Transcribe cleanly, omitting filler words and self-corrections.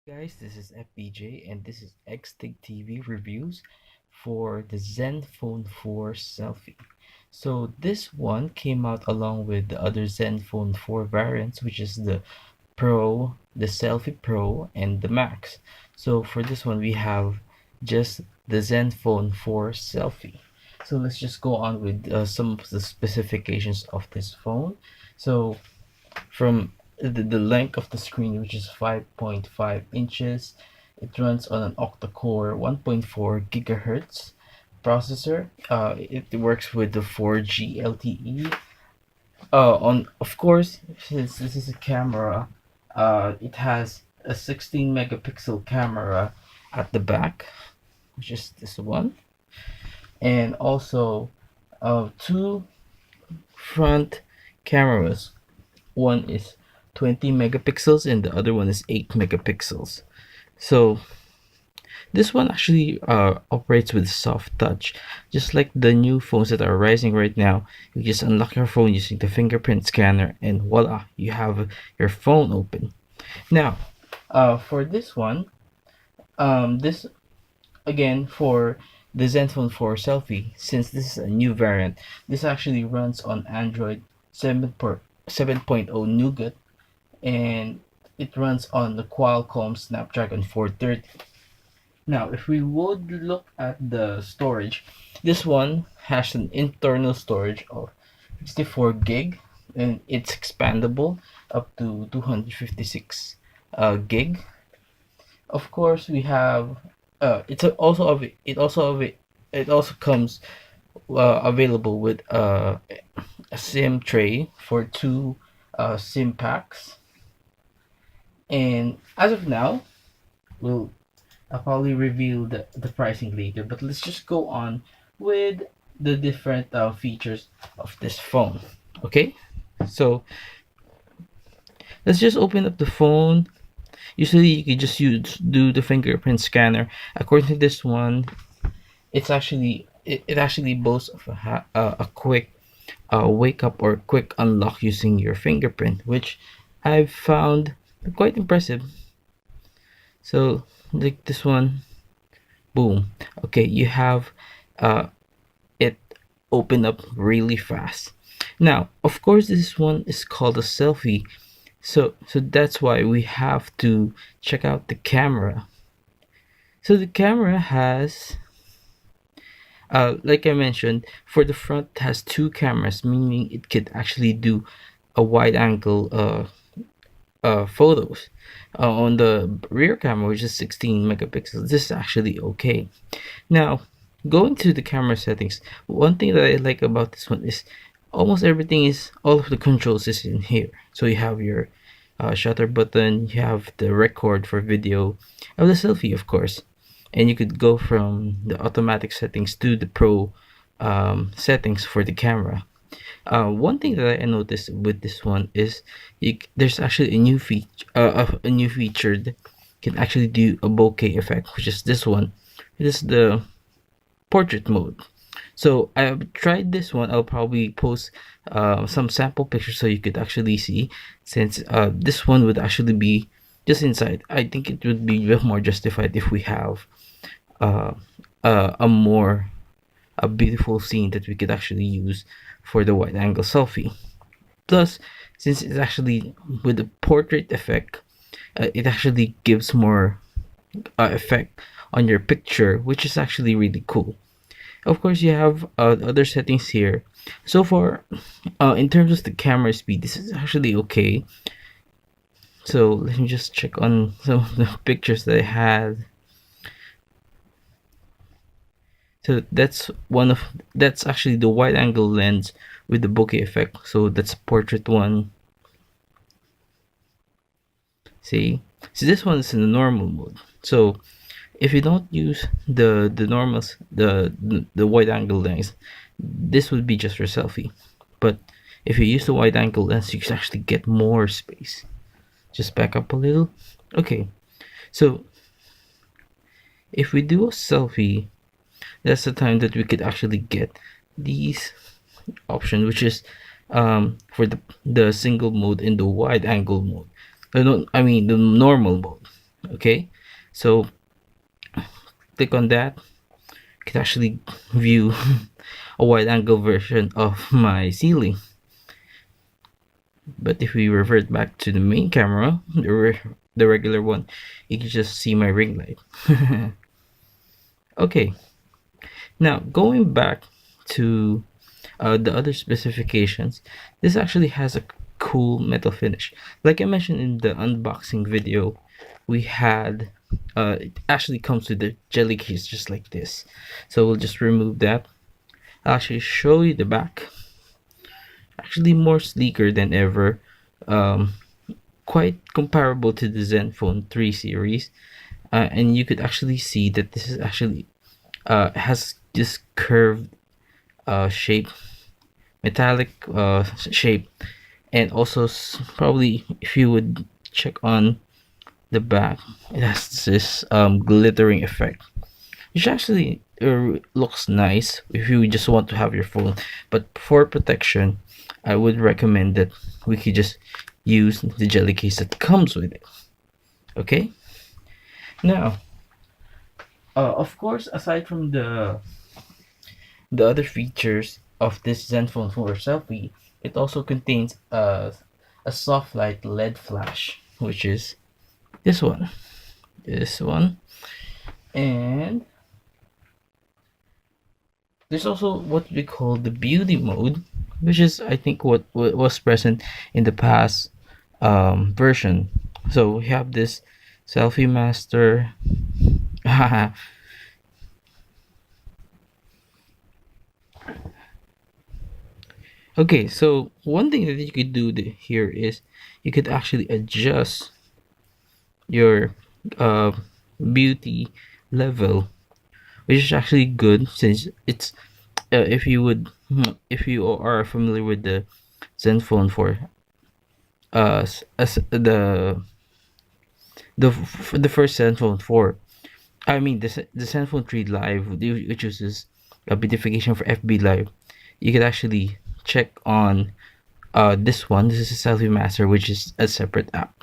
Guys, this is FBJ and this is XTIG TV reviews for the Zenfone 4 Selfie. So this one came out along with the other Zenfone 4 variants, which is the Pro, the Selfie Pro, and the Max. So for this one we have just the Zenfone 4 Selfie. So let's just go on with some of the specifications of this phone. So from the length of the screen, which is 5.5 inches. It runs on an octa-core 1.4 gigahertz processor. It works with the 4G LTE. On Of course, since this is a camera, it has a 16 megapixel camera at the back, which is this one, and also two front cameras. One is 20 megapixels and the other one is 8 megapixels. So this one actually operates with soft touch, just like the new phones that are rising right now. You just unlock your phone using the fingerprint scanner and voila, you have your phone open. Now for this one, this again for the Zenfone 4 Selfie, since this is a new variant, this actually runs on Android 7.0 Nougat, and it runs on the Qualcomm Snapdragon 430. Now, if we would look at the storage, this one has an internal storage of 64 gig, and it's expandable up to 256 gig. Of course, we have it also comes available with a SIM tray for two SIM packs. And as of now, we'll I'll probably reveal the pricing later, but let's just go on with the different features of this phone. Okay, so let's just open up the phone. Usually, you can just do the fingerprint scanner. According to this one, it actually boasts of a quick wake up or quick unlock using your fingerprint, which I've found quite impressive. So like this one, boom. Okay, you have uh it open up really fast. Now, of course, this one is called a selfie, so that's why we have to check out the camera. So the camera has like I mentioned, for the front it has two cameras, meaning it could actually do a wide angle photos. On the rear camera, which is 16 megapixels, this is actually okay. Now, going to the camera settings, one thing that I like about this one is all of the controls is in here. So you have your shutter button, you have the record for video, of the selfie, of course, and you could go from the automatic settings to the pro settings for the camera. One thing that I noticed with this one is there's actually a new feature that can actually do a bokeh effect, which is this one. It is the portrait mode. So I've tried this one. I'll probably post some sample pictures so you could actually see. Since this one would actually be just inside, I think it would be a bit more justified if we have uh, a more a beautiful scene that we could actually use for the wide angle selfie. Plus, since it's actually with the portrait effect, it actually gives more effect on your picture, which is actually really cool. Of course, you have other settings here. So far, in terms of the camera speed, this is actually okay. So let me just check on some of the pictures that I had. So that's actually the wide angle lens with the bokeh effect. So that's portrait one. See, this one is in the normal mode. So if you don't use the normals, the wide angle lens, this would be just for selfie. But if you use the wide angle lens, you can actually get more space. Just back up a little. Okay, so if we do a selfie, that's the time that we could actually get these option, which is for the single mode and the wide angle mode. I mean the normal mode. Okay, so click on that. You can actually view a wide angle version of my ceiling. But if we revert back to the main camera, the regular one, you can just see my ring light. Okay, now going back to the other specifications, this actually has a cool metal finish. Like I mentioned in the unboxing video, we had it actually comes with the jelly case just like this. So we'll just remove that. I'll actually show you the back. Actually more sleeker than ever. Um, Quite comparable to the Zenfone 3 series. And you could actually see that this is actually has this curved shape, metallic shape, and also probably if you would check on the back, it has this glittering effect, which actually looks nice if you just want to have your phone. But for protection, I would recommend that we could just use the jelly case that comes with it. Okay. Now, of course, aside from the other features of this Zenfone 4 Selfie, it also contains a soft light LED flash, which is this one. This one. And there's also what we call the beauty mode, which is I think what was present in the past version. So we have this Selfie Master. Okay, so one thing that you could do here is you could actually adjust your uh, beauty level, which is actually good since it's if you would if you are familiar with the Zenfone 4 as the first Zenfone 4, I mean the Zenfone 3 Live, which uses a beautification for FB Live. You could actually check on this one. This is a Selfie Master, which is a separate app.